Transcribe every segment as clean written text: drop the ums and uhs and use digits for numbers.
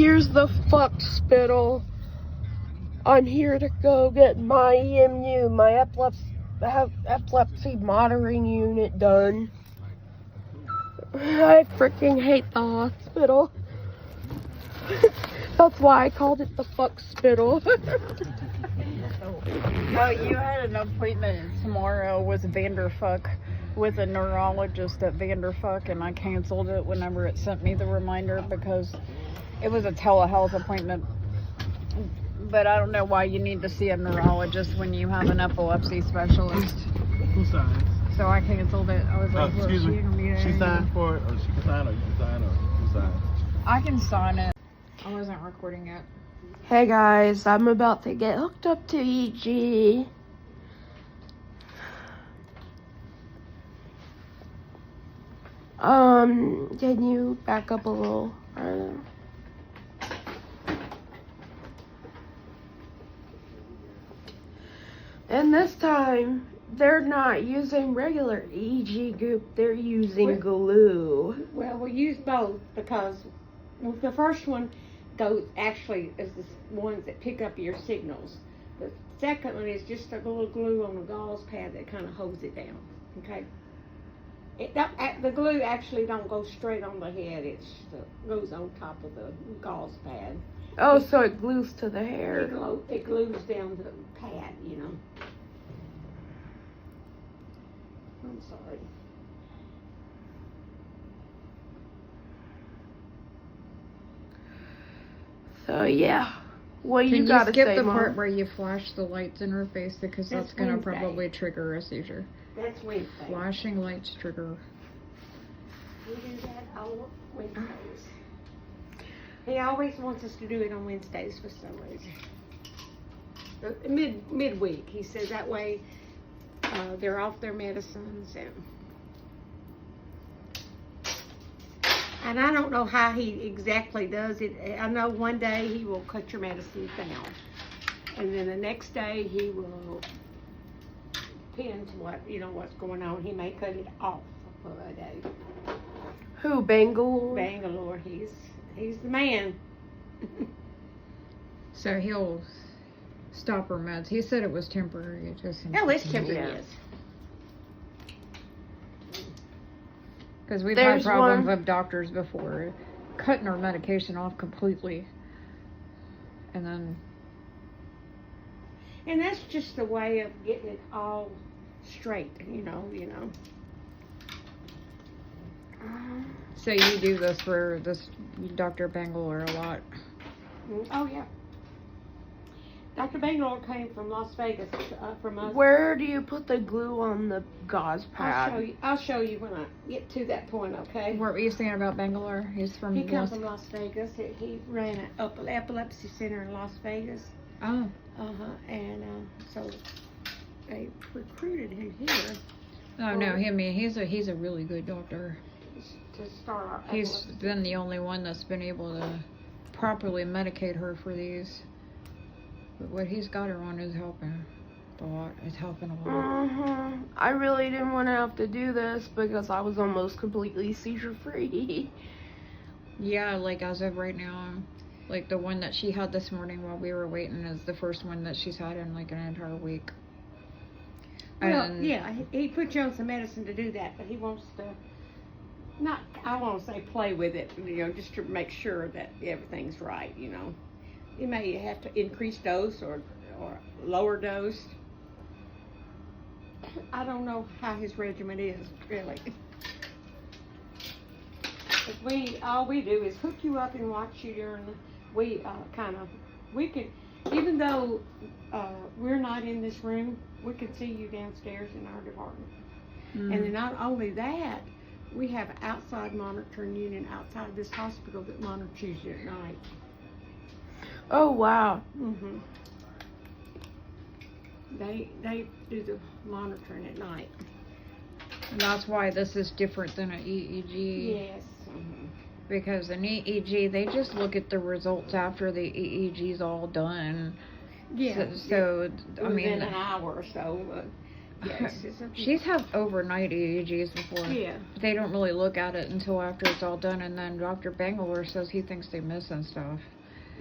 Here's the fucked spittle. I'm here to go get my EMU, my epilepsy monitoring unit done. I freaking hate the hospital. That's why I called it the fuck spittle. Oh, you had an appointment tomorrow with Vanderfuck, with a neurologist at Vanderfuck, and I canceled it whenever it sent me the reminder because it was a telehealth appointment. But I don't know why you need to see a neurologist when you have an epilepsy specialist. Who signs? So I canceled it. I was like, excuse me. She signed for it, or she can sign, or you can sign, or who signs? I can sign it. I wasn't recording it. Hey guys, I'm about to get hooked up to EG. Can you back up a little? And this time, they're not using regular EG goop, they're using glue. Well, we use both because the first one goes actually is the ones that pick up your signals. The second one is just a little glue on a gauze pad that kind of holds it down. Okay. The glue actually don't go straight on the head. It goes on top of the gauze pad. Oh, so it glues to the hair. It glues down the pad, you know. I'm sorry. So yeah, what you Can gotta you skip say, the Mom? part where you flash the lights in her face because that's gonna Wednesday. probably trigger a seizure. That's Wednesday. Flashing lights trigger. We do that all Wednesdays. He always wants us to do it on Wednesdays for some reason. Midweek, he says that way they're off their medicines and I don't know how he exactly does it. I know one day he will cut your medicines down, and then the next day he will, depends what's going on. He may cut it off for a day. Who, Bangalore? Bangalore, he's the man. So he'll stop her meds. He said it was temporary. It just Oh, it's temporary, Yeah. yes. because we've There's had problems one. with doctors before cutting our medication off completely, and then And that's just a way of getting it all straight, you know. so you do this for this Dr. Bangalore a lot. Oh, yeah. Dr. Bangalore came from Las Vegas, from us. Where do you put the glue on the gauze pad? I'll show you when I get to that point, okay? What were you saying about Bangalore? He's from He comes from Las Vegas. He ran an epilepsy center in Las Vegas. Oh. And so they recruited him here. Oh no, he's a really good doctor. To start our He's epilepsy. been the only one that's been able to properly medicate her for these. But what he's got her on is helping a lot. It's helping a lot. I really didn't want to have to do this because I was almost completely seizure free. Yeah, like as of right now, like the one that she had this morning while we were waiting is the first one that she's had in like an entire week. Well, And yeah, he put you on some medicine to do that, but he wants to, I won't say play with it, just to make sure that everything's right, You may have to increase dose or lower dose. I don't know how his regimen is, really. But all we do is hook you up and watch you during we can, even though we're not in this room, we can see you downstairs in our department. And then not only that, we have an outside monitoring unit outside this hospital that monitors you at night. Oh, wow. Mm-hmm. They do the monitoring at night. And that's why this is different than an EEG. Yes. Mm-hmm. Because an EEG, they just look at the results after the EEG's all done. Yeah. So I mean, within an hour or so. Yes, She's had overnight EEGs before. Yeah. They don't really look at it until after it's all done, and then Dr. Bangalore says he thinks they miss and stuff.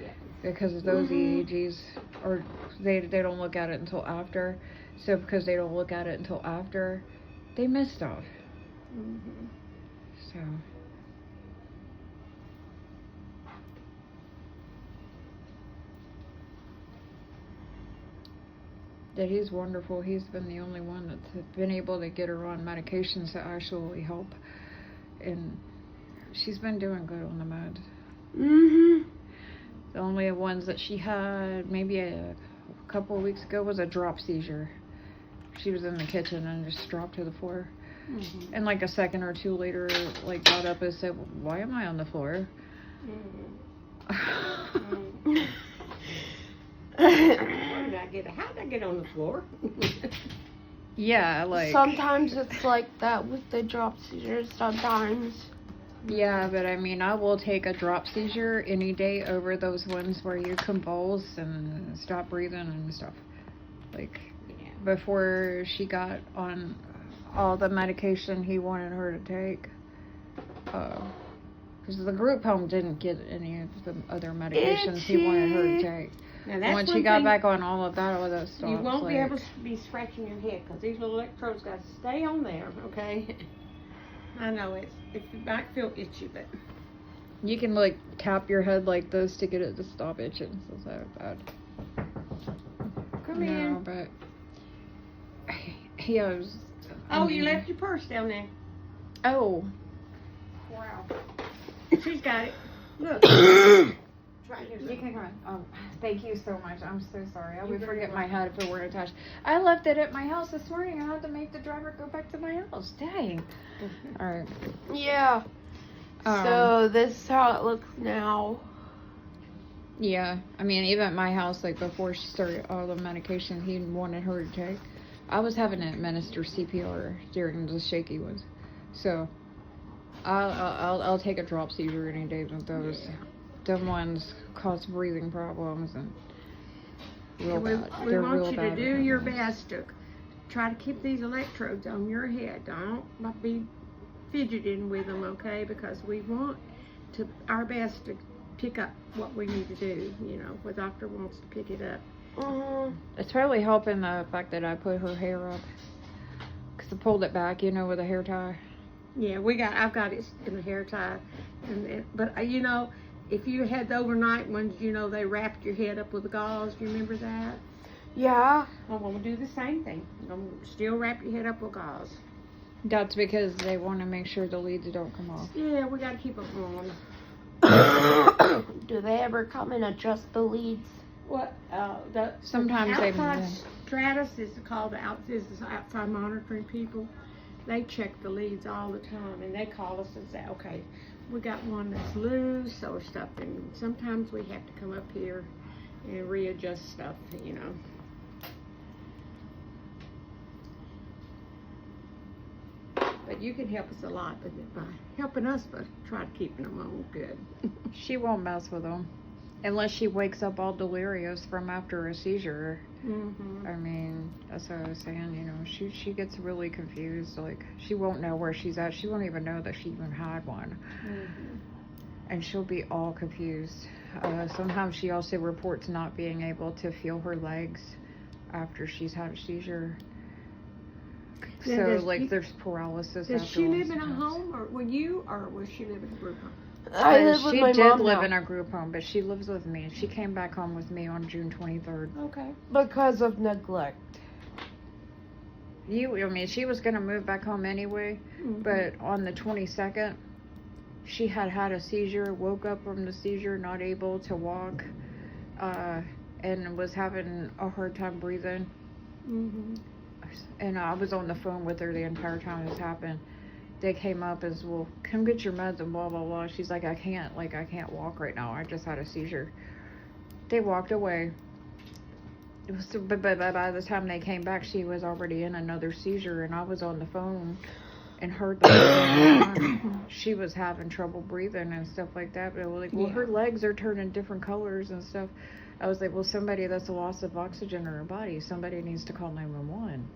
Yeah. Because of those EEGs, or they don't look at it until after. So because they don't look at it until after, they miss stuff. So. That he's wonderful. He's been the only one that's been able to get her on medications that actually help, and she's been doing good on the meds. The only ones that she had maybe a couple of weeks ago was a drop seizure. She was in the kitchen and just dropped to the floor, and like a second or two later, like got up and said, "Why am I on the floor?" How did I get on the floor? Yeah, like sometimes it's like that with the drop seizures. Sometimes. Yeah, but I mean, I will take a drop seizure any day over those ones where you convulse and stop breathing and stuff. Like, before she got on all the medication he wanted her to take, because the group home didn't get any of the other medications he wanted her to take. Now, Once she got back on all of that stuff, you won't be able to be scratching your head because these little electrodes got to stay on there, okay? I know it might feel itchy, but you can like tap your head like this to get it to stop itching. So bad. Come in. But he was. Oh, you left your purse down there. Oh. Wow. She's got it. Look. Right here. You can come in. Oh, thank you so much. I'm so sorry. I would forget my hat if it weren't attached. I left it at my house this morning. I had to make the driver go back to my house. Dang. All right. Yeah. So this is how it looks now. Yeah. I mean, even at my house, like before she started all the medication he wanted her to take, I was having to administer CPR during the shaky ones. So I'll take a drop seizure any day with those. Yeah. Them ones cause breathing problems and real we bad. They're want real you bad to do your best to try to keep these electrodes on your head. Don't be fidgeting with them, okay? Because we want to our best to pick up what we need to do. You know, the doctor wants to pick it up. It's probably helping the fact that I put her hair up, because I pulled it back, with a hair tie. Yeah, I've got it in a hair tie, but if you had the overnight ones, they wrapped your head up with the gauze. Do you remember that? Yeah. I'm going to do the same thing. I'm going to still wrap your head up with gauze. That's because they want to make sure the leads don't come off. Yeah, we got to keep them on. Do they ever come and adjust the leads? What? Sometimes the they outside Stratus is called the outside monitoring people. They check the leads all the time, and they call us and say, okay, we got one that's loose or stuff, and sometimes we have to come up here and readjust stuff, But you can help us a lot by helping us, but try to keep them on good. She won't mess with them unless she wakes up all delirious from after a seizure. I mean, that's what I was saying, she gets really confused. Like, she won't know where she's at. She won't even know that she even had one. And she'll be all confused. Sometimes she also reports not being able to feel her legs after she's had a seizure. So, there's paralysis. Does she live in a home, or will she live in a group home? I live with my mom She did live now. in a group home, but she lives with me. She came back home with me on June 23rd. Okay. Because of neglect. She was going to move back home anyway, but on the 22nd, she had a seizure, woke up from the seizure, not able to walk, and was having a hard time breathing. And I was on the phone with her the entire time this happened. They came up as, well, come get your meds and blah, blah, blah. She's like, I can't walk right now. I just had a seizure. They walked away. But by the time they came back, she was already in another seizure, and I was on the phone and heard that she was having trouble breathing and stuff like that. But I was like, well, her legs are turning different colors and stuff. I was like, well, somebody that's a loss of oxygen in her body, somebody needs to call 911.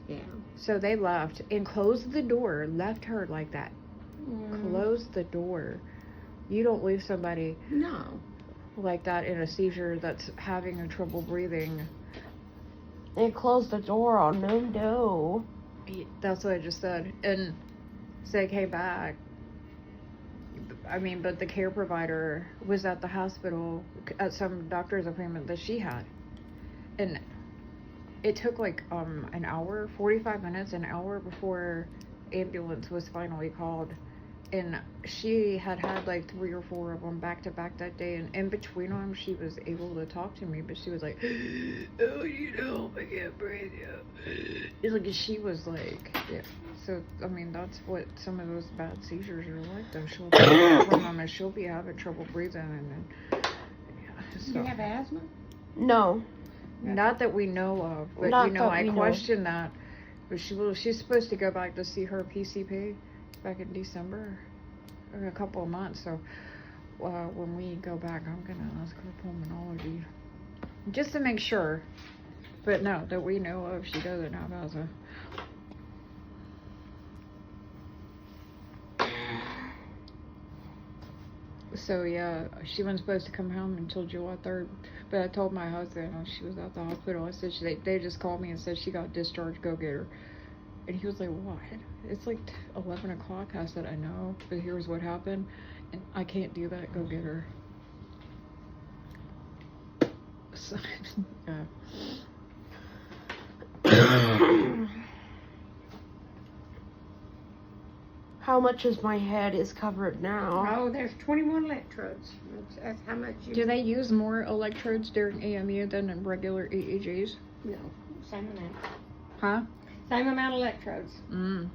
Yeah. So they left and closed the door, left her like that. Closed the door. You don't leave somebody No. like that in a seizure that's having a trouble breathing. They closed the door on them, no. That's what I just said. And so they came back. I mean, but the care provider was at the hospital at some doctor's appointment that she had. And it took like an hour, 45 minutes, an hour before ambulance was finally called. And she had like 3 or 4 of them back to back that day. And in between them, she was able to talk to me, but she was like, oh, you know, I can't breathe yet. It's like, she was like, yeah. So, I mean, that's what some of those bad seizures are like, though. She'll be having trouble breathing. And then, yeah, so. Do you have asthma? No. Not that we know of, but Not you know, that I we know. question that. But she's supposed to go back to see her PCP back in December, or a couple of months. So when we go back, I'm gonna ask her pulmonology just to make sure. But no, that we know of, she doesn't have asthma. So yeah, she wasn't supposed to come home until July 3rd. But I told my husband when she was at the hospital, I said they just called me and said she got discharged, go get her. And he was like, what? It's like 11 o'clock. I said, I know, but here's what happened. And I can't do that, go get her. So, yeah. How much is my head is covered now? Oh, there's 21 electrodes. That's how much you... Do they use more electrodes during EMU than in regular EEGs? No, same amount. Huh? Same amount of electrodes. Mm.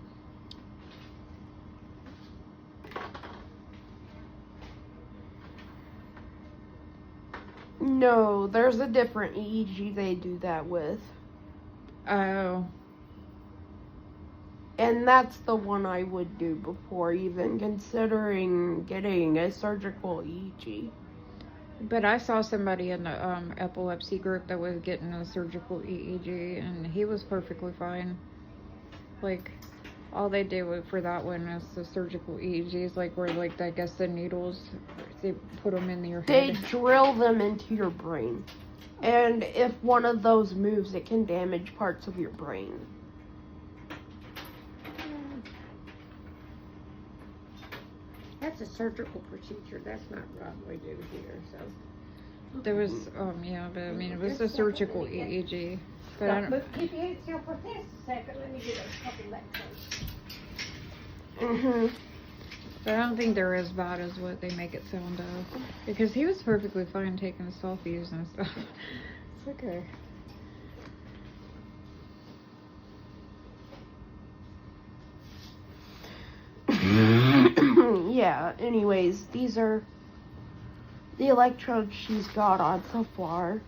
No, there's a different EEG they do that with. Oh. And that's the one I would do before even considering getting a surgical EEG. But I saw somebody in the epilepsy group that was getting a surgical EEG, and he was perfectly fine. Like, all they did for that one is the surgical EEGs, like where, like, I guess the needles, they put them in your head. They drill them into your brain. And if one of those moves, it can damage parts of your brain. That's a surgical procedure. That's not what we do here, so. There was, yeah, but I mean, it was a surgical EEG. But I don't, But keep your head still for this a second. Let me get a couple electrodes. Mm-hmm. but I don't think they're as bad as what they make it sound of. Because he was perfectly fine taking selfies and stuff. It's okay. Yeah, anyways, these are the electrodes she's got on so far.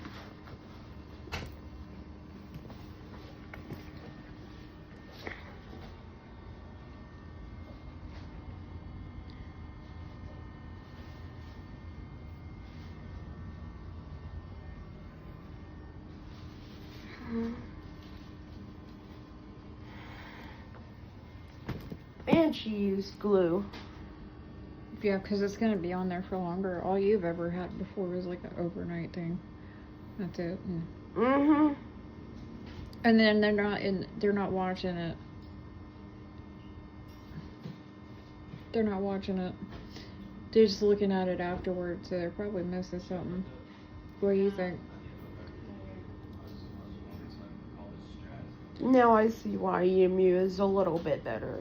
And she used glue. Yeah, because it's going to be on there for longer. All you've ever had before was like an overnight thing. That's it. Mm-hmm. And then they're not watching it. They're not watching it. They're just looking at it afterwards, so they're probably missing something. What do you think? Now I see why EMU is a little bit better.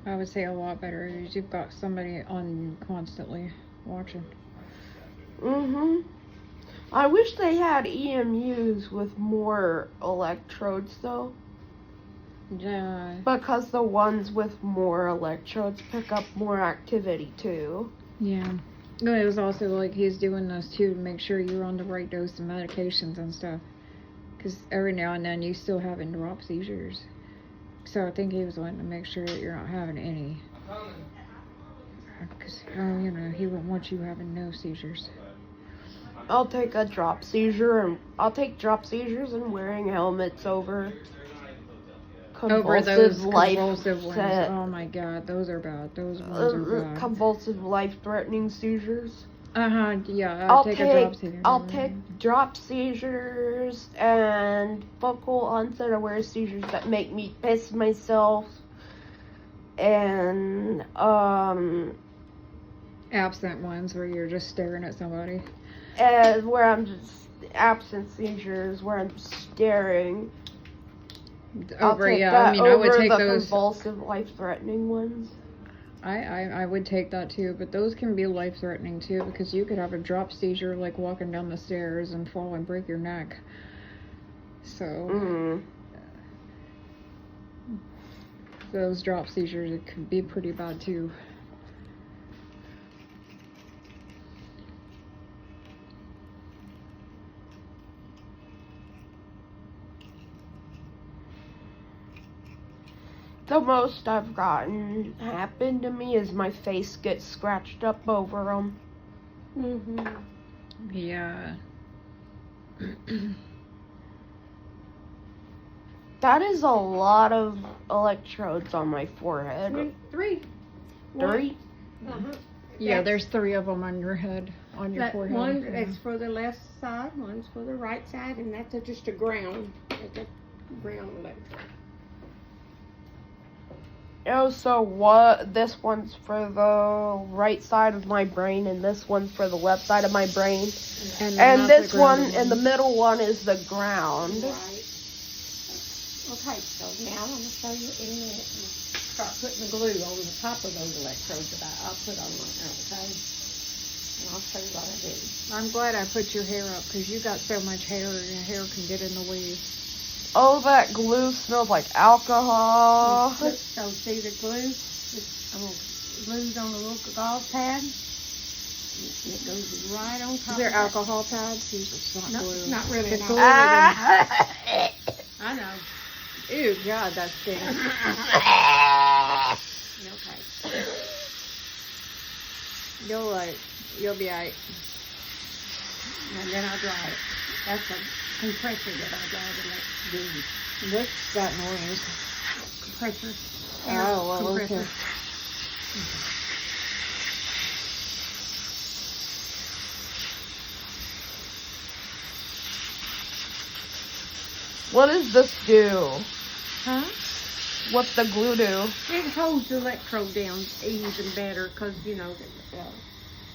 I would say a lot better. You've got somebody on constantly watching. Mm-hmm. I wish they had EMUs with more electrodes, though. Yeah. Because the ones with more electrodes pick up more activity, too. Yeah. No, it was also like he's doing this, too, to make sure you're on the right dose of medications and stuff. Because every now and then you still having drop seizures. So I think he was wanting to make sure that you're not having any. Because, you know, he wouldn't want you having no seizures. I'll take a drop seizure, and I'll take drop seizures and wearing helmets over Over convulsive those life convulsive ones. set- Oh my god, those are bad. Those ones are bad. convulsive life-threatening seizures. Yeah, I'll take a drop seizure. I'll take drop seizures and focal onset aware seizures that make me piss myself, and Absent ones where you're just staring at somebody. and where I'm just absent seizures where I'm staring. I'll take that I mean, I would over take the those. convulsive life-threatening ones. I would take that too, but those can be life-threatening too, because you could have a drop seizure like walking down the stairs and fall and break your neck. So those drop seizures, it could be pretty bad too. The most I've gotten happen to me is my face gets scratched up over them. Yeah. That is a lot of electrodes on my forehead. Three. Three? Yeah, there's 3 of them on your head, on your forehead. One that's for the left side, one's for the right side, and that's just a ground. It's a ground electrode. Oh, so what? This one's for the right side of my brain, and this one's for the left side of my brain. And this one, and the middle one is the ground. Right. Okay, so now I'm going to show you in a minute. Start putting the glue on the top of those electrodes that I'll put on my okay? And I'll show you what I do. I'm glad I put your hair up, because you got so much hair, and your hair can get in the way. Oh, that glue smells like alcohol. So see the glue? I'm going to glue on the little gauze pad. And it goes right on top Is there of that. alcohol pads? It's not No, glue. not really. The no. glue I know. Ew, God, that stinks. Okay. You'll be alright. And then I'll dry it. That's a compressor that I dry the next glue. What's that noise? Compressor. Oh, well, compressor. okay. What does this do? Huh? What's the glue do? It holds the electrode down even better because, you know,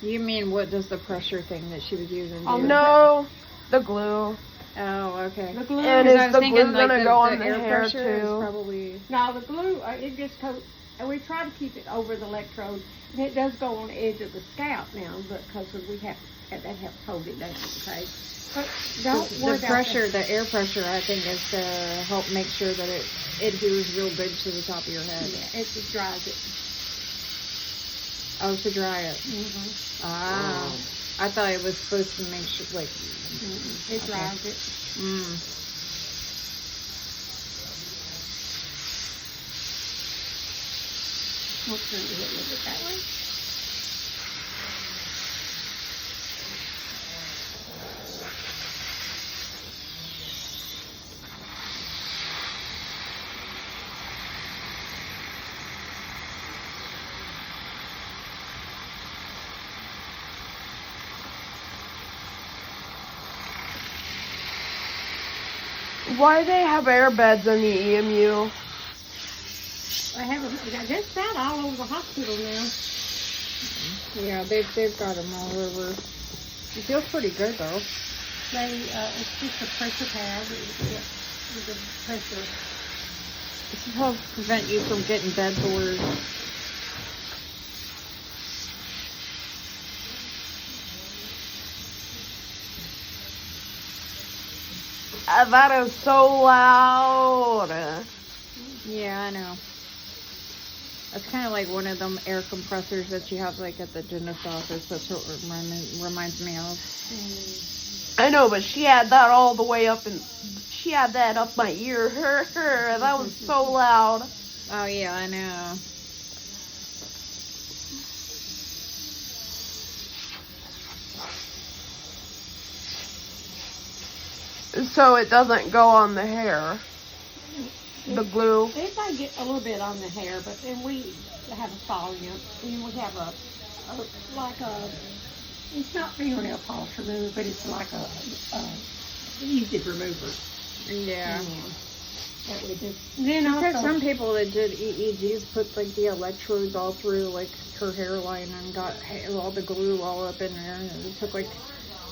You mean, what does the pressure thing that she was using do? Oh, no, the glue. Oh, okay. the glue. And Because I is was the thinking, glue like, gonna go on the the air hair pressure is too? probably... No, the glue, it just coats, and we try to keep it over the electrode. And it does go on the edge of the scalp now, but because we have, that helps hold it down, okay? But don't worry The about pressure, the air pressure, I think, is to help make sure that it adheres real good to the top of your head. Yeah, it just dries it. Oh, to dry it. Ah. I thought it was supposed to make sure, like... It dries it. We'll turn it a little bit that way. Why they have air beds in the EMU? I have them, just about all over the hospital now. Yeah, they've got them all over. It feels pretty good, though. It's just a pressure pad with a pressure. This will help prevent you from getting bed sores. That is so loud. Yeah, I know. It's kind of like one of them air compressors that you have like at the dentist office. That's what it reminds me of. I know, but she had that all the way up, and she had that up my ear. That was so loud. Oh yeah, I know. So it doesn't go on the hair. The glue. It might get a little bit on the hair, but then we have a volume. And we have like a, it's not fingernail polish remover, but it's like a easy remover. Yeah. That we just, then I've heard also, some people that did EEGs put like the electrodes all through like her hairline and got all the glue all up in there, and it took like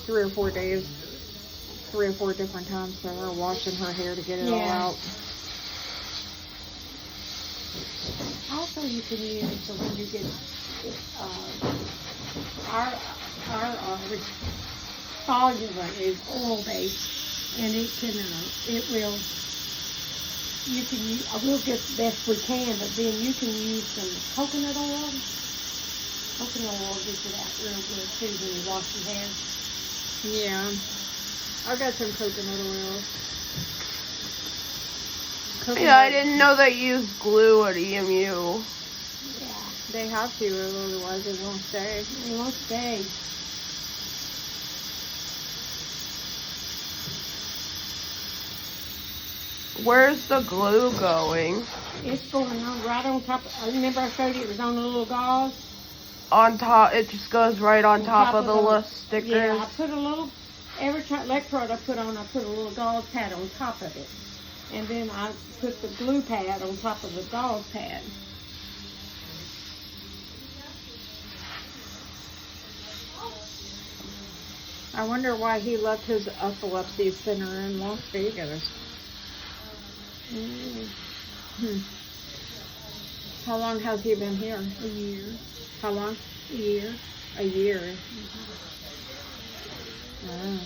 3 or 4 days, 3 or 4 different times for her washing her hair to get it all out. also you can use, so when you get, our solvent is oil based, and it can, it will, you can use, we'll get the best we can, but then you can use some coconut oil. Coconut oil gets it out real good too when you wash your hair. Yeah. I've got some coconut oil. Yeah, I didn't know they used glue at EMU. Yeah. They have to, otherwise it won't stay. It won't stay. Where's the glue going? It's going on right on top. Remember I showed you it was on the little gauze? On top, it just goes right on top of the little stickers. Yeah, I put a little, every electrode I put on, I put a little gauze pad on top of it. And then I put the glue pad on top of the gauze pad. I wonder why he left his epilepsy center in Las Vegas. How long has he been here? A year. How long? A year. A year. Oh.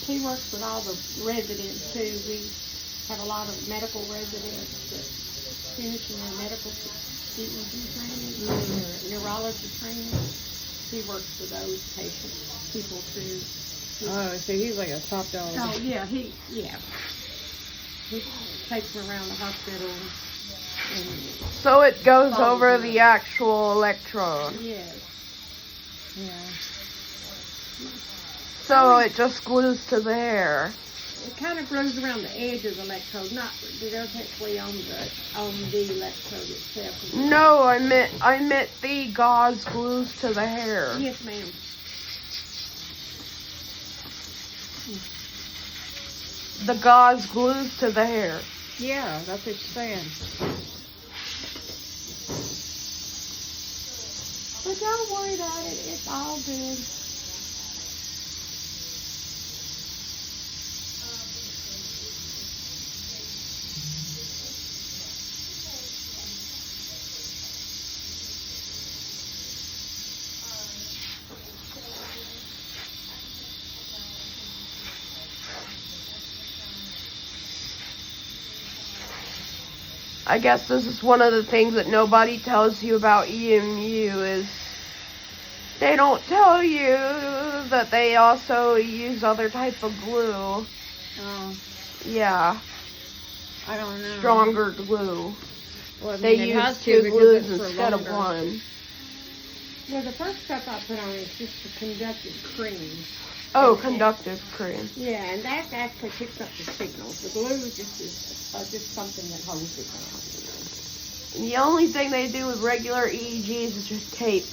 He works with all the residents too. We have a lot of medical residents that finish in their medical EEG training, their neurology training. He works with those people too. Oh, so he's like a top dog. Oh yeah, he takes them around the hospital. And So it goes over the actual electrode. yes. Yeah. So it just glues to the hair. It kind of grows around the edge of the electrode, not directly on the electrode itself. No, I meant the gauze glues to the hair. Yes, ma'am. The gauze glues to the hair. Yeah, that's what she's saying. But don't worry about it. It's all good. I guess this is one of the things that nobody tells you about EMU is they don't tell you that they also use other type of glue. Oh, Yeah, I don't know. stronger glue. Well, I mean, They it use has to 2 because glues it's for instead of longer. 1. Well, the first stuff I put on is just the conductive cream. Oh, conductive cream. Yeah, and that actually picks up the signals. The glue is just something that holds it down. The only thing they do with regular EEGs is just tape.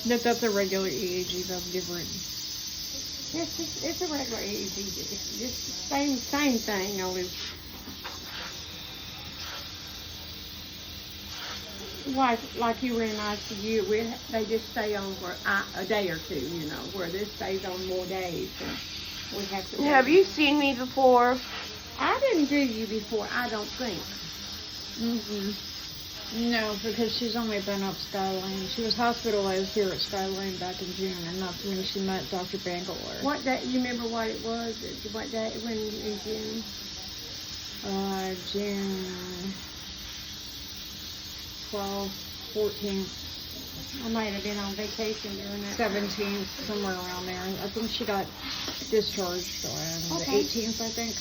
That's a regular EEG, that's different. It's a regular EEG. It's just the same thing, only like you were in ICU, they just stay on for a day or two, where this stays on more days. And we have to. Have you seen me before? I didn't do you before, I don't think. No, because she's only been up Skyline. She was hospitalized here at Skyline back in June, and that's when she met Dr. Bangalore. What day? You remember what it was? What day? When in June? June 12th, 14th, I might have been on vacation during that. 17th, somewhere around there. I think she got discharged on the 18th, I think.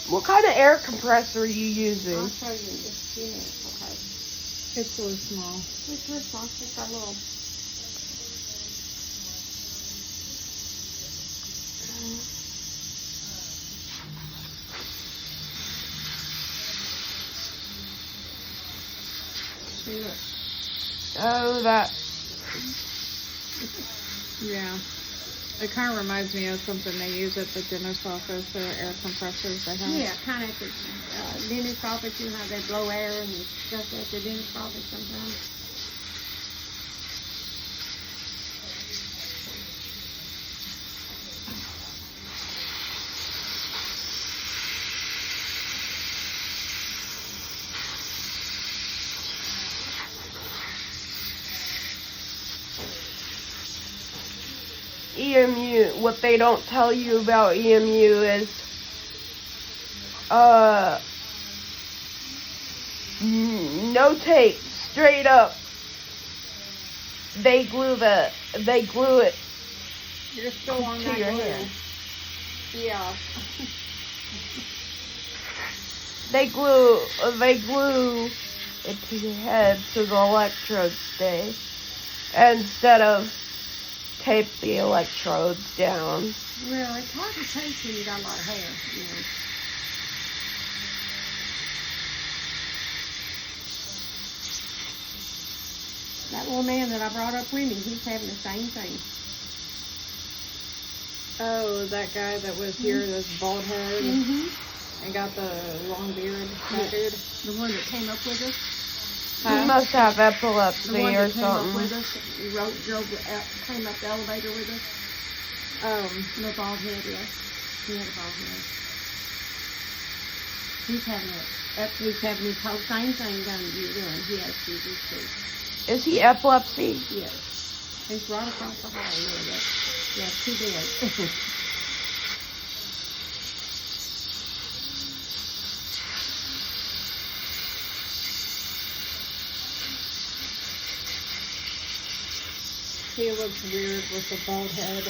What kind of air compressor are you using? I'll show you in just a few minutes, okay? It's really small. It's real small. It's got a little. See, look. Oh, that. Yeah. It kind of reminds me of something they use at the dentist office, the air compressors they have. Yeah, kind of at the dentist office, you know, they blow air and stuff at the dentist office sometimes. EMU, what they don't tell you about EMU is, no tape, straight up. They glue it You're still on to that your glue. hand. Yeah. They glue it to your head so the electrodes stay, instead of tape the electrodes down. Well, it's hard to taste when you got a lot of hair, you know. That little man that I brought up with me, he's having the same thing. Oh, that guy that was here, this bald head, Mm-hmm. and got the long beard, that dude. The one that came up with us. He must have The epilepsy one or that came up with something. us. He came up the elevator with us. The bald head, yeah. He had a bald head. He's having his whole same thing done to you doing. He has seizures too. Is he epilepsy? Yes. He's right across the hall a little bit. Yeah, too bad. He looks weird with the bald head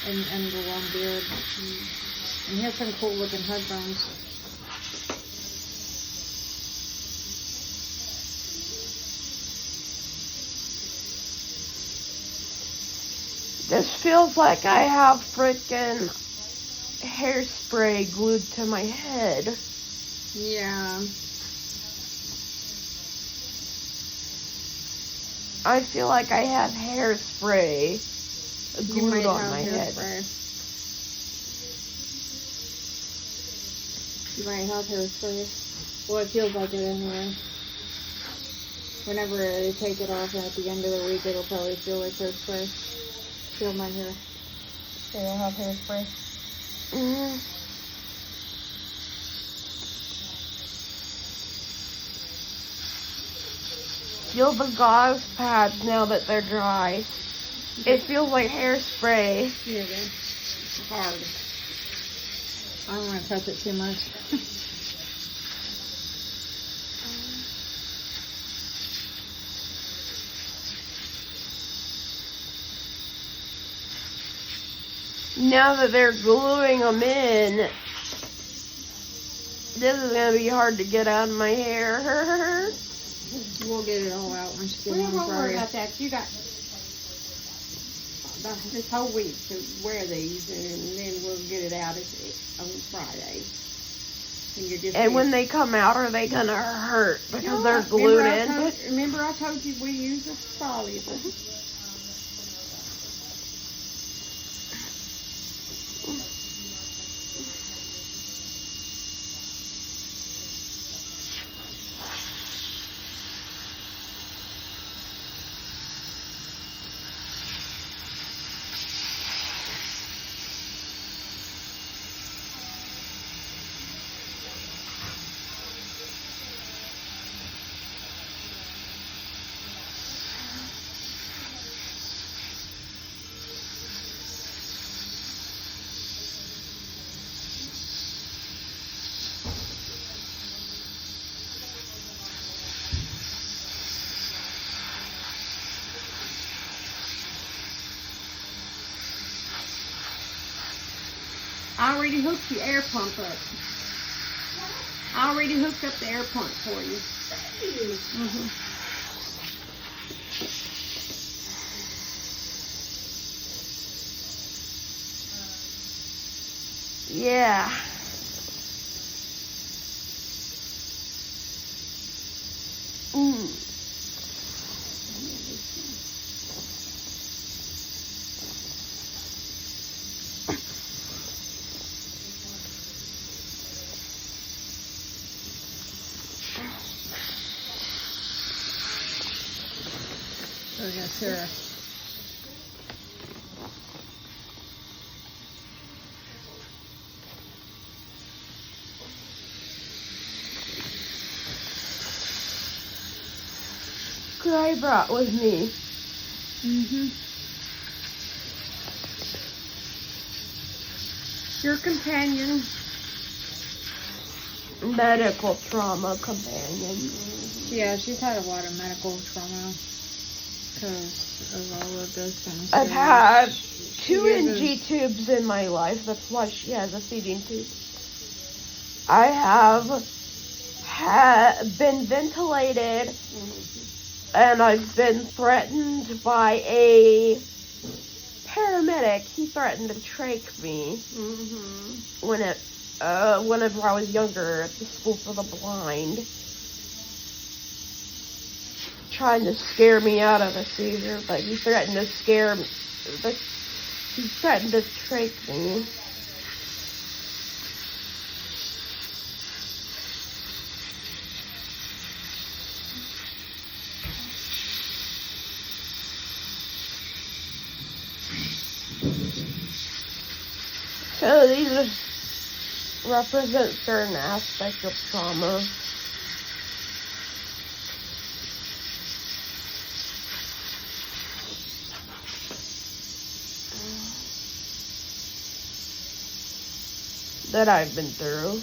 and the long beard. And he has some cool looking headphones. This feels like I have frickin' hairspray glued to my head. Yeah. I feel like I have hairspray You might glued on have my head. hairspray. You might have hairspray. Well, it feels like it anyway. Whenever I take it off at the end of the week, it'll probably feel like hairspray. Feel my hair. It'll have hairspray. Mm. Feel the gauze pads now that they're dry. It feels like hairspray. Yeah, it's hard. I don't want to touch it too much. Now that they're gluing them in, this is going to be hard to get out of my hair. We'll get it all out once you We get it on won't worry Friday. about that. You got this whole week to wear these, and then we'll get it out on Friday. And you're just And when they come out, are they going to hurt because No, they're glued in? Remember I told you we use a soluble. I already hooked the air pump up. I already hooked up the air pump for you. Mhm. Yeah. Mm. Oh, yeah, Sarah. I brought with me. Mm-hmm. Your companion. Medical trauma companion. Yeah, she's had a lot of medical trauma because of all of this. And I've had 2 Yeah, NG tubes in my life. That's why she has a feeding tube. I have been ventilated, and I've been threatened by a paramedic. He threatened to trach me whenever I was younger at the school for the blind, trying to scare me out of a seizure. But he threatened to scare me. He threatened to trach me. So these represent certain aspects of trauma. That I've been through.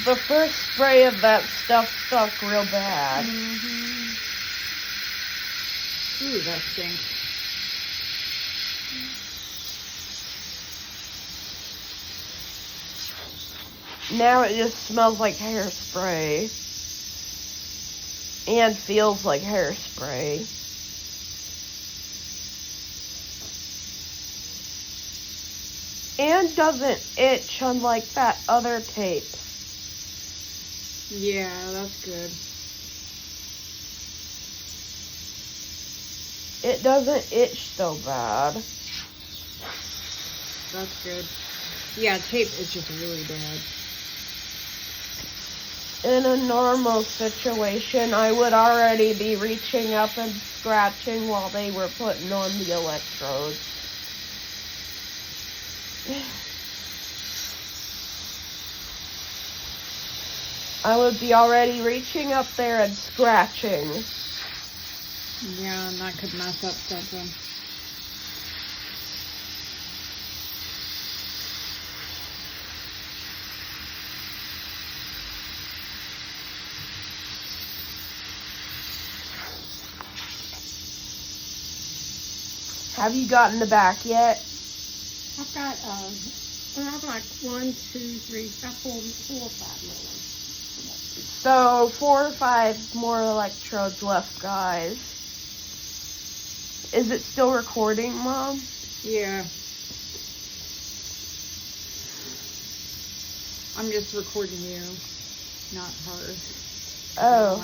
The first spray of that stuff stuck real bad. Ooh, that stinks. Now it just smells like hairspray. And feels like hairspray. And doesn't itch unlike that other tape. Yeah, that's good. It doesn't itch so bad. That's good. Yeah, tape itches really bad. In a normal situation, I would already be reaching up and scratching while they were putting on the electrodes. I would be already reaching up there and scratching. Yeah, and that could mess up something. Have you gotten the back yet? I've got like 1, 2, 3, about 4 or 5 more. So 4 or 5 more electrodes left, guys. Is it still recording, Mom? Yeah. I'm just recording you, not her. Oh.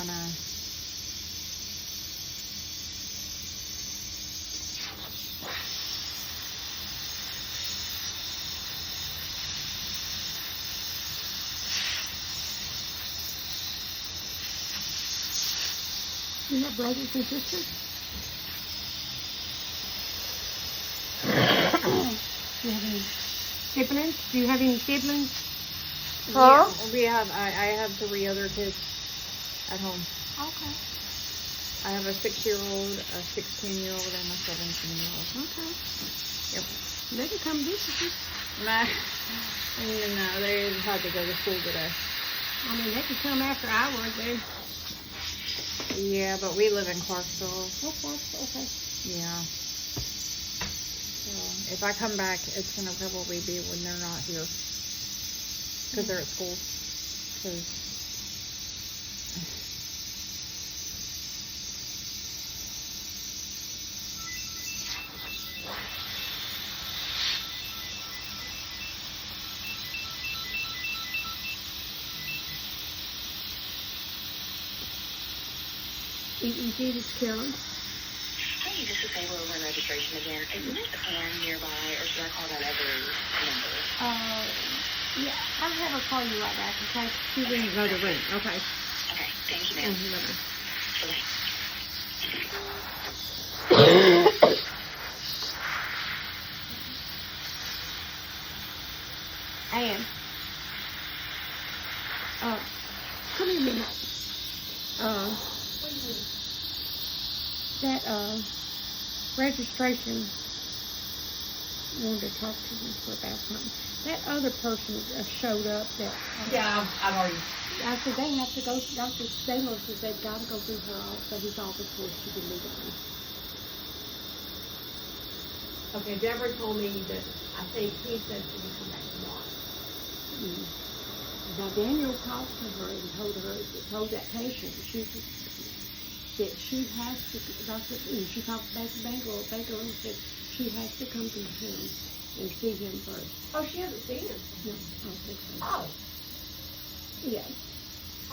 You have brothers and sisters? Do you have any siblings? Do you have any siblings? Huh? Yeah, I have 3 other kids at home. Okay. I have a 6-year-old, a 16-year-old, and a 17-year-old. Okay. Yep. They can come visit you. Nah, no, they had to go to school today. I mean, they can come after hours. Yeah, but we live in Clarksville. Okay. Okay. Yeah. So if I come back, it's gonna probably be when they're not here, because they're at school. 'Cause EEG, this is Carolyn. Hey, this is Ava over in registration again. Is Miss Horn nearby, or should I call that other number? Yeah, I'll have her call you right back, okay? She's in another room. Okay. Okay, thank you, ma'am. Bye-bye. Bye-bye. Ann. Come here a minute. That, registration wanted to talk to you about something. That other person showed up that... Yeah, I've already. I said they have to go, Dr. Stamos says they've got to go through his office before she can meet them. Okay, Deborah told me that I think he said she would come back tomorrow. Now Daniel talked to her and told that patient that she has to, she talked back to Baker and said she has to come to him and see him first. Oh, she hasn't seen him? No, I don't think so. Oh, Yeah.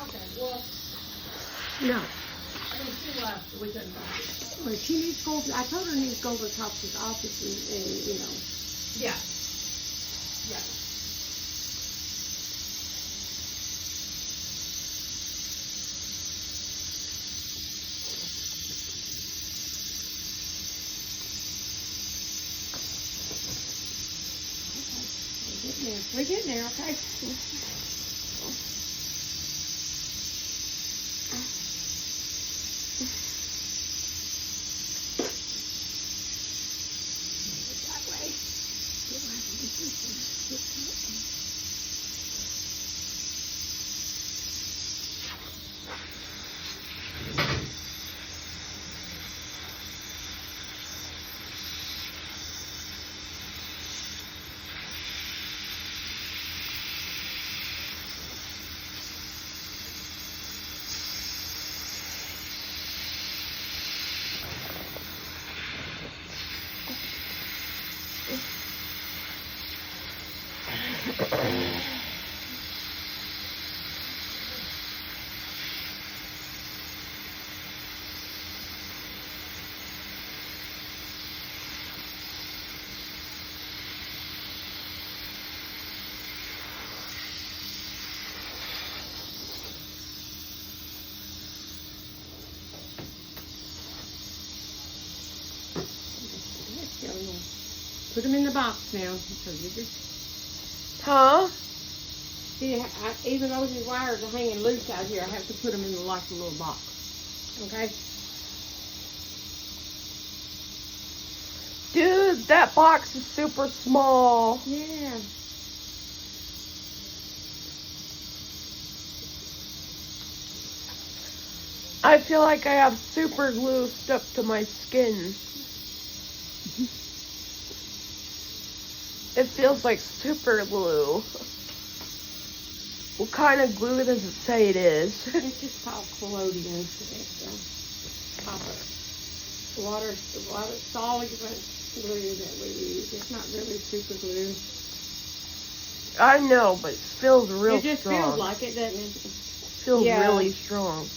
okay, well, No. I mean, she left, so we couldn't find her. Well, she needs to go, I told her needs to go to the doctor's office and Yeah. Yeah. We're getting there, okay? Put them in the box now. So you just Huh? see, even though these wires are hanging loose out here, I have to put them in the like a little box. Okay. Dude, that box is super small. Yeah. I feel like I have super glue stuck to my skin. It feels like super glue. What kind of glue does it say it is? It's just called collodion. It's water solid glue that we use. It's not really super glue. I know, but it feels real It just strong. feels like it, doesn't it? feels Yeah. really strong.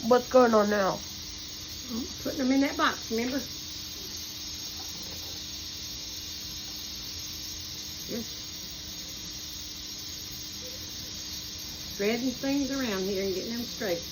What's going on now? Putting them in that box, remember? Just threading things around here and getting them straight.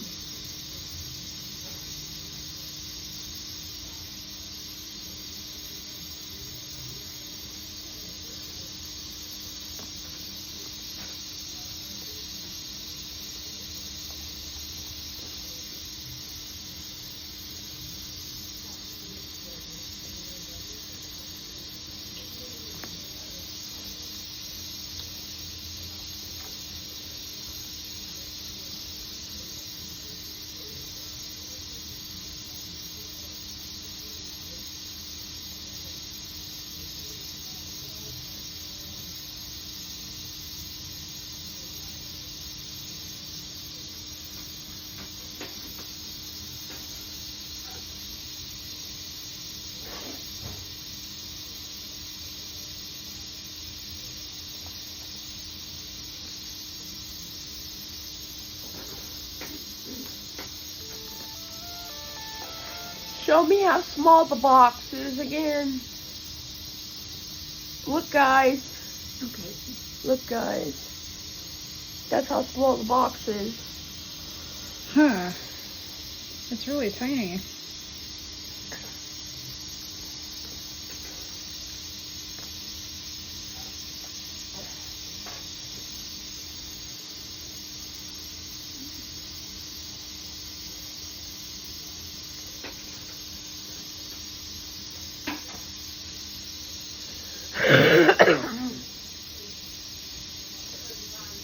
Show me how small the box is again. Look, guys. Okay. Look, guys. That's how small the box is. Huh. It's really tiny.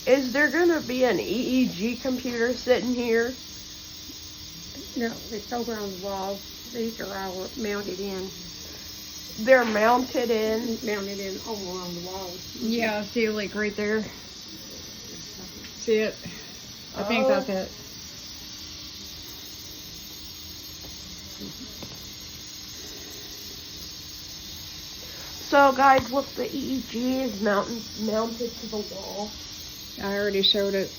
Is there gonna be an EEG computer sitting here? No, it's over on the wall. These are all mounted in. They're mounted in. Mounted in over on the wall. Yeah, see, like right there. See it? I think that's it. So, guys, look, the EEG is mounted to the wall. I already showed it.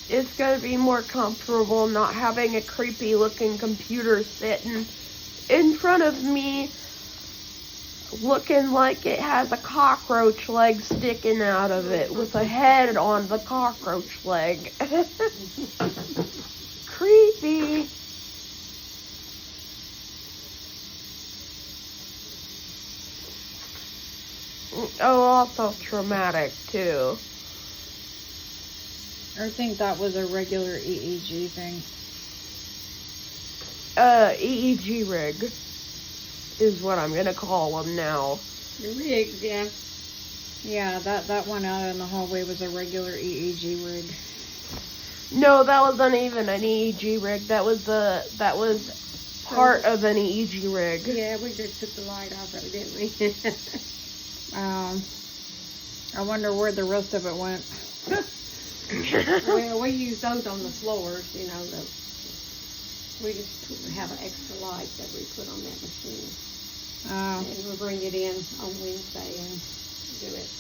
It's gonna be more comfortable not having a creepy looking computer sitting in front of me looking like it has a cockroach leg sticking out of it with a head on the cockroach leg. Creepy. Oh, also traumatic too. I think that was a regular EEG thing. EEG rig is what I'm gonna call them now. The rigs, yeah. Yeah, that one out in the hallway was a regular EEG rig. No, that wasn't even an EEG rig. That was part of an EEG rig. Yeah, we just took the light off of it, didn't we? I wonder where the rest of it went. Well, we use those on the floors, you know. We just have an extra light that we put on that machine. And we'll bring it in on Wednesday and do it.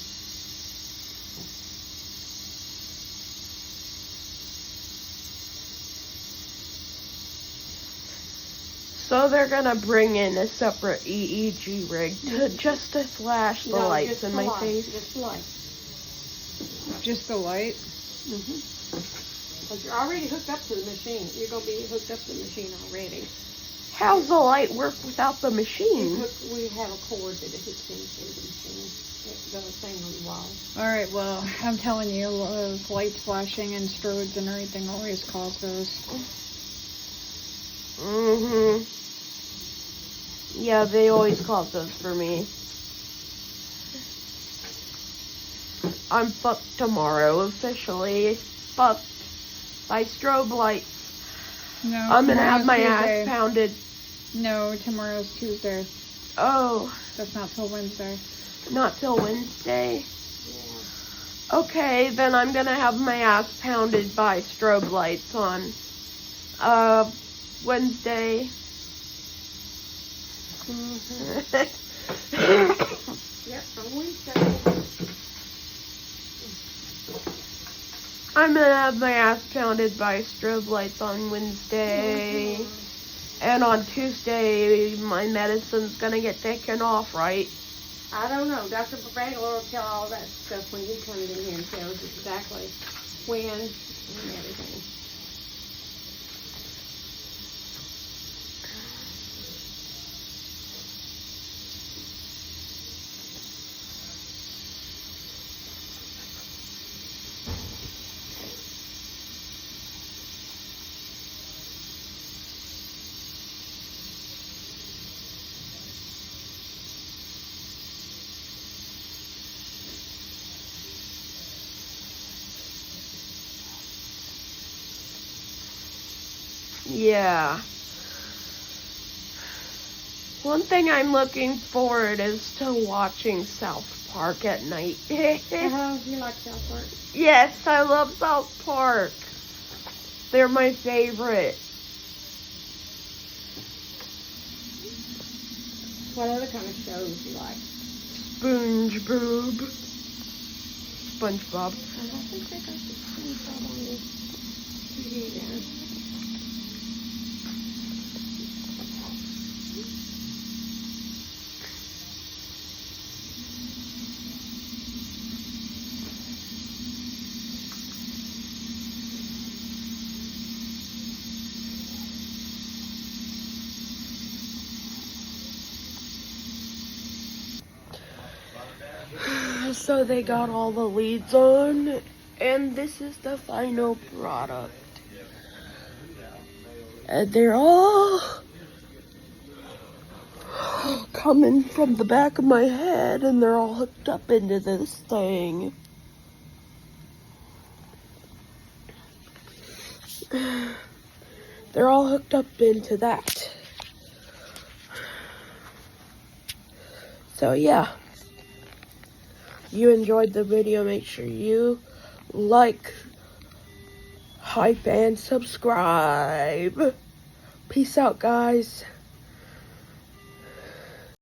So they're gonna bring in a separate EEG rig just to flash the lights in my face. Just the light. Just the light? Mm-hmm. But you're already hooked up to the machine. You're going to be hooked up to the machine already. How's the light work without the machine? We have a cord that it hooks into the machine. The thing on the wall. Alright, well, I'm telling you, lights flashing and strobes and everything always cause those. Mm-hmm. Yeah, they always cause those for me. I'm fucked tomorrow, officially. Fucked by strobe lights. No, I'm gonna have my Tuesday. ass pounded. No, tomorrow's Tuesday. Oh. That's not till Wednesday. Not till Wednesday? Yeah. Okay, then I'm gonna have my ass pounded by strobe lights on Wednesday. Yep, on Wednesday. I'm gonna have my ass pounded by strobe lights on Wednesday. And on Tuesday, my medicine's gonna get taken off, right? I don't know. Dr. Bagel will tell all that stuff when he comes in here and tells exactly when and everything. Yeah. One thing I'm looking forward is to watching South Park at night. Oh, you like South Park? Yes, I love South Park. They're my favorite. What other kind of shows do you like? SpongeBob. SpongeBob. I think they got the SpongeBob on the TV there. So they got all the leads on, and this is the final product. And they're all coming from the back of my head, and they're all hooked up into this thing. They're all hooked up into that. So yeah. You enjoyed the video, make sure you like, hype, and subscribe. Peace out, guys.